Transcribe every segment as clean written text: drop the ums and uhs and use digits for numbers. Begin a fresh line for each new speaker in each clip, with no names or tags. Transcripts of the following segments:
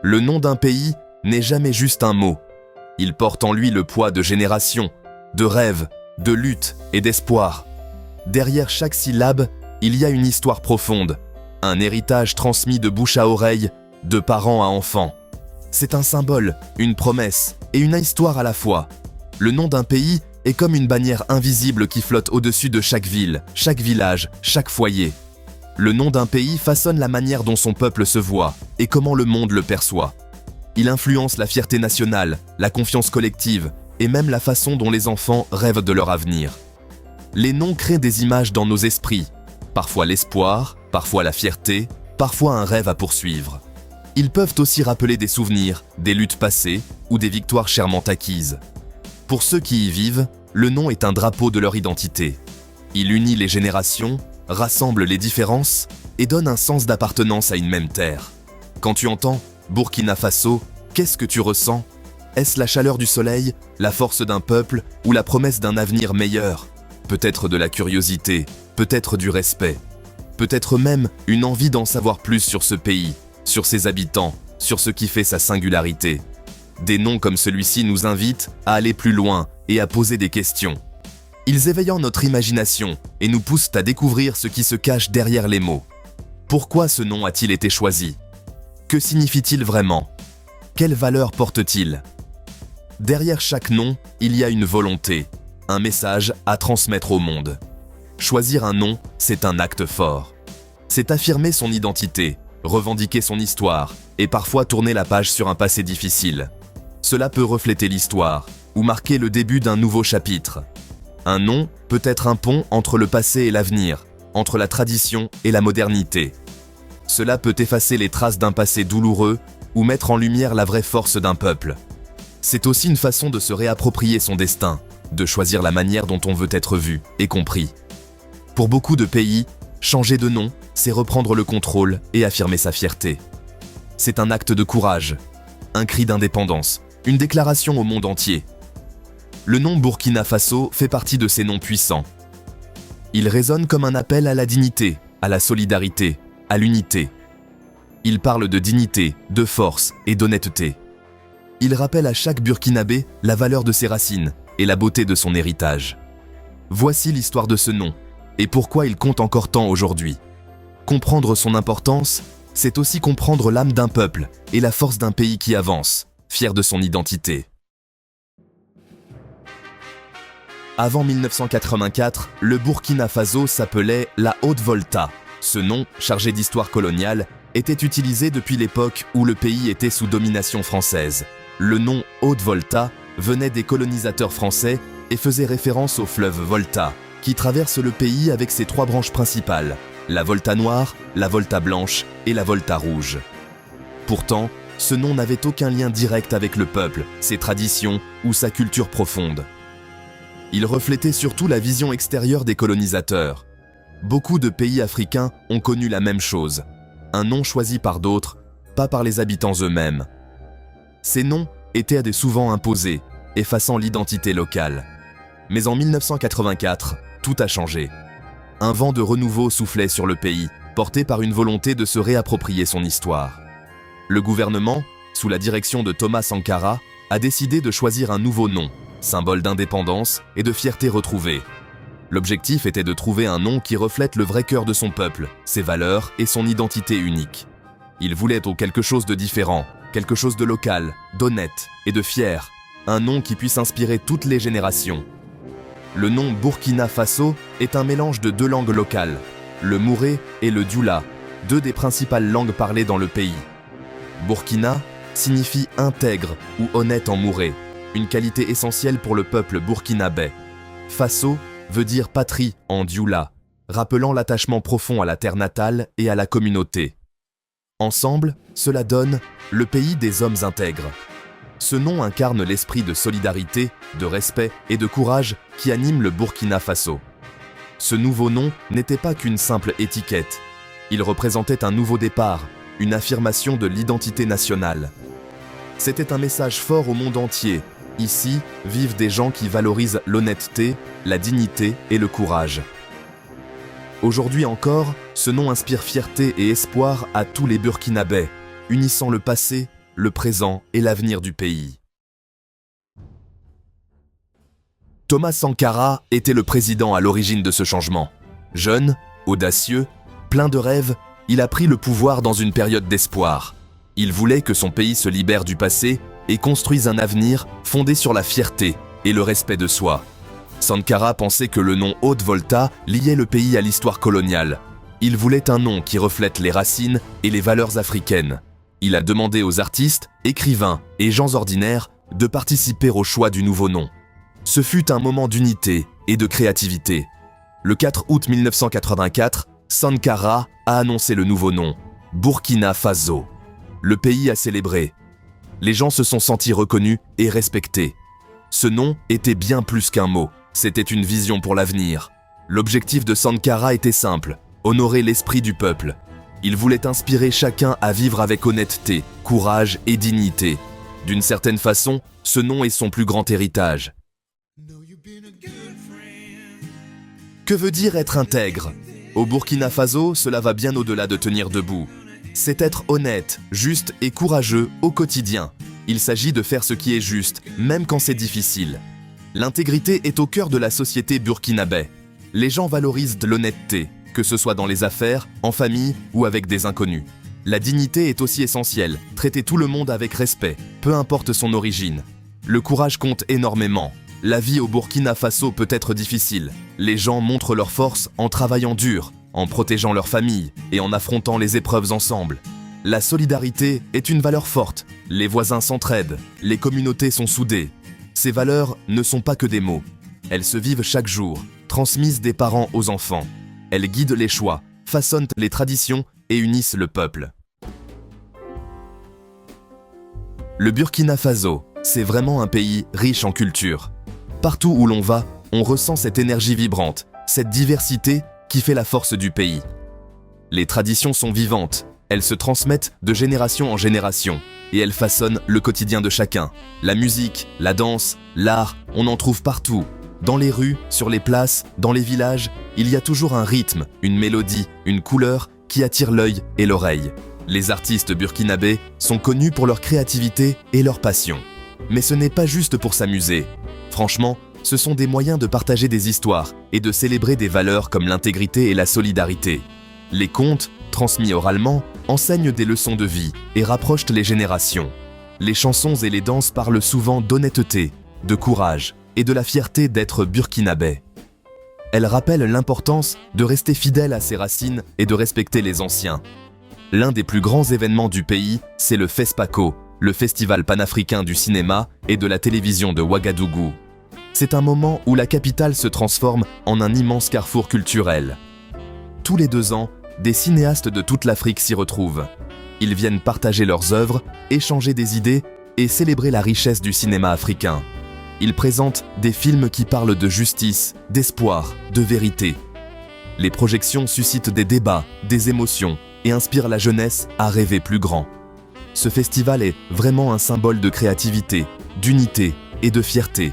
Le nom d'un pays n'est jamais juste un mot. Il porte en lui le poids de générations, de rêves, de luttes et d'espoir. Derrière chaque syllabe, il y a une histoire profonde, un héritage transmis de bouche à oreille, de parents à enfants. C'est un symbole, une promesse et une histoire à la fois. Le nom d'un pays est comme une bannière invisible qui flotte au-dessus de chaque ville, chaque village, chaque foyer. Le nom d'un pays façonne la manière dont son peuple se voit et comment le monde le perçoit. Il influence la fierté nationale, la confiance collective et même la façon dont les enfants rêvent de leur avenir. Les noms créent des images dans nos esprits, parfois l'espoir, parfois la fierté, parfois un rêve à poursuivre. Ils peuvent aussi rappeler des souvenirs, des luttes passées ou des victoires chèrement acquises. Pour ceux qui y vivent, le nom est un drapeau de leur identité. Il unit les générations, rassemble les différences et donne un sens d'appartenance à une même terre. Quand tu entends Burkina Faso, qu'est-ce que tu ressens? Est-ce la chaleur du soleil, la force d'un peuple ou la promesse d'un avenir meilleur? Peut-être de la curiosité, peut-être du respect, peut-être même une envie d'en savoir plus sur ce pays, sur ses habitants, sur ce qui fait sa singularité. Des noms comme celui-ci nous invitent à aller plus loin et à poser des questions. Ils éveillent notre imagination et nous poussent à découvrir ce qui se cache derrière les mots. Pourquoi ce nom a-t-il été choisi? Que signifie-t-il vraiment? Quelle valeur porte-t-il? Derrière chaque nom, il y a une volonté, un message à transmettre au monde. Choisir un nom, c'est un acte fort. C'est affirmer son identité, revendiquer son histoire et parfois tourner la page sur un passé difficile. Cela peut refléter l'histoire ou marquer le début d'un nouveau chapitre. Un nom peut être un pont entre le passé et l'avenir, entre la tradition et la modernité. Cela peut effacer les traces d'un passé douloureux ou mettre en lumière la vraie force d'un peuple. C'est aussi une façon de se réapproprier son destin, de choisir la manière dont on veut être vu et compris. Pour beaucoup de pays, changer de nom, c'est reprendre le contrôle et affirmer sa fierté. C'est un acte de courage, un cri d'indépendance, une déclaration au monde entier. Le nom Burkina Faso fait partie de ces noms puissants. Il résonne comme un appel à la dignité, à la solidarité, à l'unité. Il parle de dignité, de force et d'honnêteté. Il rappelle à chaque Burkinabé la valeur de ses racines et la beauté de son héritage. Voici l'histoire de ce nom et pourquoi il compte encore tant aujourd'hui. Comprendre son importance, c'est aussi comprendre l'âme d'un peuple et la force d'un pays qui avance, fier de son identité. Avant 1984, le Burkina Faso s'appelait la Haute-Volta. Ce nom, chargé d'histoire coloniale, était utilisé depuis l'époque où le pays était sous domination française. Le nom Haute-Volta venait des colonisateurs français et faisait référence au fleuve Volta, qui traverse le pays avec ses trois branches principales, la Volta noire, la Volta blanche et la Volta rouge. Pourtant, ce nom n'avait aucun lien direct avec le peuple, ses traditions ou sa culture profonde. Il reflétait surtout la vision extérieure des colonisateurs. Beaucoup de pays africains ont connu la même chose, un nom choisi par d'autres, pas par les habitants eux-mêmes. Ces noms étaient souvent imposés, effaçant l'identité locale. Mais en 1984, tout a changé. Un vent de renouveau soufflait sur le pays, porté par une volonté de se réapproprier son histoire. Le gouvernement, sous la direction de Thomas Sankara, a décidé de choisir un nouveau nom, symbole d'indépendance et de fierté retrouvée. L'objectif était de trouver un nom qui reflète le vrai cœur de son peuple, ses valeurs et son identité unique. Il voulait quelque chose de différent, quelque chose de local, d'honnête et de fier, un nom qui puisse inspirer toutes les générations. Le nom Burkina Faso est un mélange de deux langues locales, le mouré et le dioula, deux des principales langues parlées dans le pays. Burkina signifie intègre ou honnête en mouré, une qualité essentielle pour le peuple burkinabé. Faso veut dire patrie en dioula, rappelant l'attachement profond à la terre natale et à la communauté. Ensemble, cela donne le pays des hommes intègres. Ce nom incarne l'esprit de solidarité, de respect et de courage qui anime le Burkina Faso. Ce nouveau nom n'était pas qu'une simple étiquette. Il représentait un nouveau départ, une affirmation de l'identité nationale. C'était un message fort au monde entier. Ici, vivent des gens qui valorisent l'honnêteté, la dignité et le courage. Aujourd'hui encore, ce nom inspire fierté et espoir à tous les Burkinabés, unissant le passé, le présent et l'avenir du pays. Thomas Sankara était le président à l'origine de ce changement. Jeune, audacieux, plein de rêves, il a pris le pouvoir dans une période d'espoir. Il voulait que son pays se libère du passé et construise un avenir fondé sur la fierté et le respect de soi. Sankara pensait que le nom Haute-Volta liait le pays à l'histoire coloniale. Il voulait un nom qui reflète les racines et les valeurs africaines. Il a demandé aux artistes, écrivains et gens ordinaires de participer au choix du nouveau nom. Ce fut un moment d'unité et de créativité. Le 4 août 1984, Sankara a annoncé le nouveau nom, Burkina Faso. Le pays a célébré. Les gens se sont sentis reconnus et respectés. Ce nom était bien plus qu'un mot, c'était une vision pour l'avenir. L'objectif de Sankara était simple, honorer l'esprit du peuple. Il voulait inspirer chacun à vivre avec honnêteté, courage et dignité. D'une certaine façon, ce nom est son plus grand héritage. Que veut dire être intègre? Au Burkina Faso, cela va bien au-delà de tenir debout. C'est être honnête, juste et courageux au quotidien. Il s'agit de faire ce qui est juste, même quand c'est difficile. L'intégrité est au cœur de la société burkinabé. Les gens valorisent de l'honnêteté, que ce soit dans les affaires, en famille ou avec des inconnus. La dignité est aussi essentielle, traiter tout le monde avec respect, peu importe son origine. Le courage compte énormément. La vie au Burkina Faso peut être difficile. Les gens montrent leur force en travaillant dur, en protégeant leur famille et en affrontant les épreuves ensemble. La solidarité est une valeur forte. Les voisins s'entraident, les communautés sont soudées. Ces valeurs ne sont pas que des mots. Elles se vivent chaque jour, transmises des parents aux enfants. Elles guident les choix, façonnent les traditions et unissent le peuple. Le Burkina Faso, c'est vraiment un pays riche en culture. Partout où l'on va, on ressent cette énergie vibrante, cette diversité qui fait la force du pays. Les traditions sont vivantes, elles se transmettent de génération en génération et elles façonnent le quotidien de chacun. La musique, la danse, l'art, on en trouve partout. Dans les rues, sur les places, dans les villages, il y a toujours un rythme, une mélodie, une couleur qui attire l'œil et l'oreille. Les artistes burkinabés sont connus pour leur créativité et leur passion. Mais ce n'est pas juste pour s'amuser. Franchement, ce sont des moyens de partager des histoires et de célébrer des valeurs comme l'intégrité et la solidarité. Les contes, transmis oralement, enseignent des leçons de vie et rapprochent les générations. Les chansons et les danses parlent souvent d'honnêteté, de courage et de la fierté d'être burkinabé. Elles rappellent l'importance de rester fidèle à ses racines et de respecter les anciens. L'un des plus grands événements du pays, c'est le FESPACO, le Festival panafricain du cinéma et de la télévision de Ouagadougou. C'est un moment où la capitale se transforme en un immense carrefour culturel. Tous les 2 ans, des cinéastes de toute l'Afrique s'y retrouvent. Ils viennent partager leurs œuvres, échanger des idées et célébrer la richesse du cinéma africain. Ils présentent des films qui parlent de justice, d'espoir, de vérité. Les projections suscitent des débats, des émotions et inspirent la jeunesse à rêver plus grand. Ce festival est vraiment un symbole de créativité, d'unité et de fierté.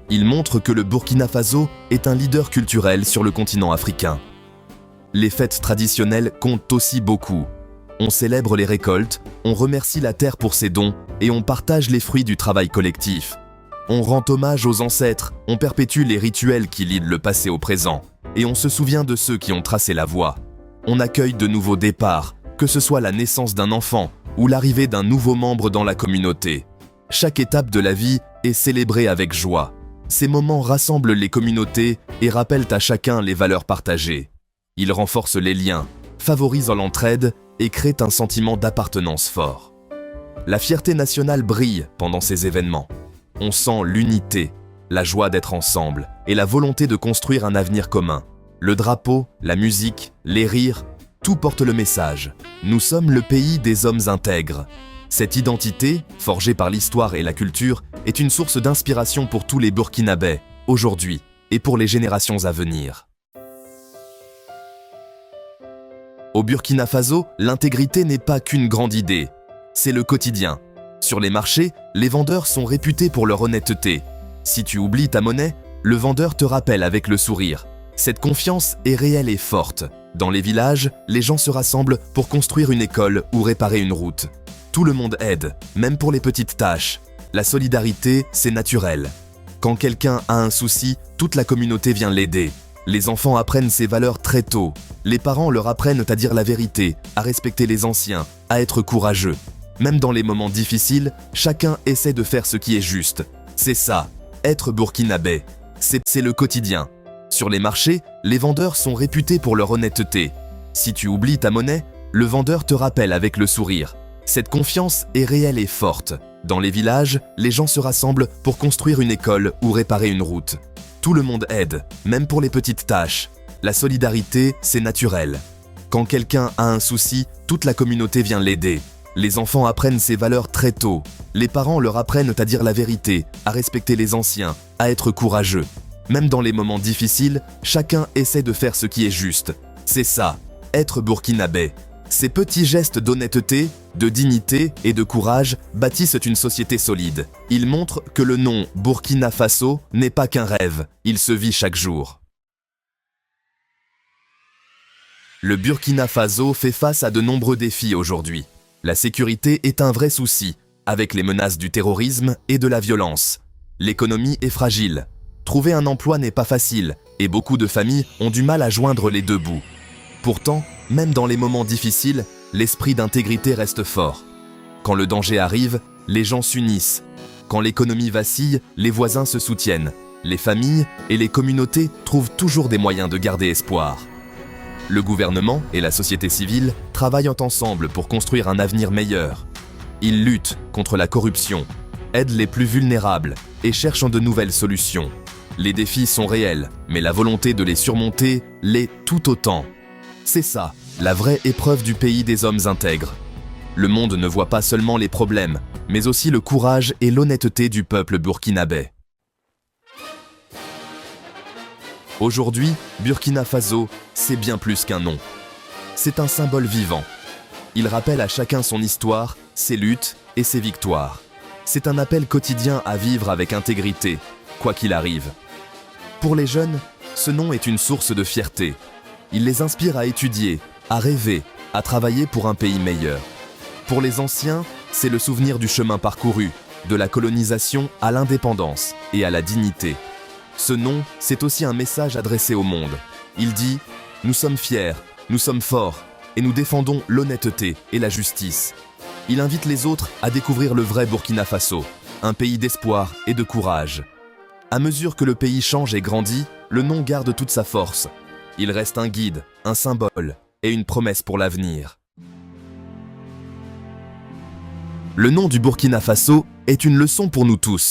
Il montre que le Burkina Faso est un leader culturel sur le continent africain. Les fêtes traditionnelles comptent aussi beaucoup. On célèbre les récoltes, on remercie la terre pour ses dons et on partage les fruits du travail collectif. On rend hommage aux ancêtres, on perpétue les rituels qui lient le passé au présent et on se souvient de ceux qui ont tracé la voie. On accueille de nouveaux départs, que ce soit la naissance d'un enfant ou l'arrivée d'un nouveau membre dans la communauté. Chaque étape de la vie est célébrée avec joie. Ces moments rassemblent les communautés et rappellent à chacun les valeurs partagées. Ils renforcent les liens, favorisent l'entraide et créent un sentiment d'appartenance fort. La fierté nationale brille pendant ces événements. On sent l'unité, la joie d'être ensemble et la volonté de construire un avenir commun. Le drapeau, la musique, les rires, tout porte le message. Nous sommes le pays des hommes intègres. Cette identité, forgée par l'histoire et la culture, est une source d'inspiration pour tous les Burkinabés, aujourd'hui, et pour les générations à venir. Au Burkina Faso, l'intégrité n'est pas qu'une grande idée, c'est le quotidien. Sur les marchés, les vendeurs sont réputés pour leur honnêteté. Si tu oublies ta monnaie, le vendeur te rappelle avec le sourire. Cette confiance est réelle et forte. Dans les villages, les gens se rassemblent pour construire une école ou réparer une route. Tout le monde aide, même pour les petites tâches. La solidarité, c'est naturel. Quand quelqu'un a un souci, toute la communauté vient l'aider. Les enfants apprennent ces valeurs très tôt. Les parents leur apprennent à dire la vérité, à respecter les anciens, à être courageux. Même dans les moments difficiles, chacun essaie de faire ce qui est juste. C'est ça, être burkinabé. C'est le quotidien. Sur les marchés, les vendeurs sont réputés pour leur honnêteté. Si tu oublies ta monnaie, le vendeur te rappelle avec le sourire. Cette confiance est réelle et forte. Dans les villages, les gens se rassemblent pour construire une école ou réparer une route. Tout le monde aide, même pour les petites tâches. La solidarité, c'est naturel. Quand quelqu'un a un souci, toute la communauté vient l'aider. Les enfants apprennent ces valeurs très tôt. Les parents leur apprennent à dire la vérité, à respecter les anciens, à être courageux. Même dans les moments difficiles, chacun essaie de faire ce qui est juste. C'est ça, être burkinabé. Ces petits gestes d'honnêteté, de dignité et de courage bâtissent une société solide. Ils montrent que le nom Burkina Faso n'est pas qu'un rêve, il se vit chaque jour. Le Burkina Faso fait face à de nombreux défis aujourd'hui. La sécurité est un vrai souci, avec les menaces du terrorisme et de la violence. L'économie est fragile. Trouver un emploi n'est pas facile, et beaucoup de familles ont du mal à joindre les deux bouts. Pourtant, même dans les moments difficiles, l'esprit d'intégrité reste fort. Quand le danger arrive, les gens s'unissent. Quand l'économie vacille, les voisins se soutiennent. Les familles et les communautés trouvent toujours des moyens de garder espoir. Le gouvernement et la société civile travaillent ensemble pour construire un avenir meilleur. Ils luttent contre la corruption, aident les plus vulnérables et cherchent de nouvelles solutions. Les défis sont réels, mais la volonté de les surmonter l'est tout autant. C'est ça, la vraie épreuve du pays des hommes intègres. Le monde ne voit pas seulement les problèmes, mais aussi le courage et l'honnêteté du peuple burkinabé. Aujourd'hui, Burkina Faso, c'est bien plus qu'un nom. C'est un symbole vivant. Il rappelle à chacun son histoire, ses luttes et ses victoires. C'est un appel quotidien à vivre avec intégrité, quoi qu'il arrive. Pour les jeunes, ce nom est une source de fierté. Il les inspire à étudier, à rêver, à travailler pour un pays meilleur. Pour les anciens, c'est le souvenir du chemin parcouru, de la colonisation à l'indépendance et à la dignité. Ce nom, c'est aussi un message adressé au monde. Il dit « Nous sommes fiers, nous sommes forts et nous défendons l'honnêteté et la justice ». Il invite les autres à découvrir le vrai Burkina Faso, un pays d'espoir et de courage. À mesure que le pays change et grandit, le nom garde toute sa force. Il reste un guide, un symbole et une promesse pour l'avenir. Le nom du Burkina Faso est une leçon pour nous tous.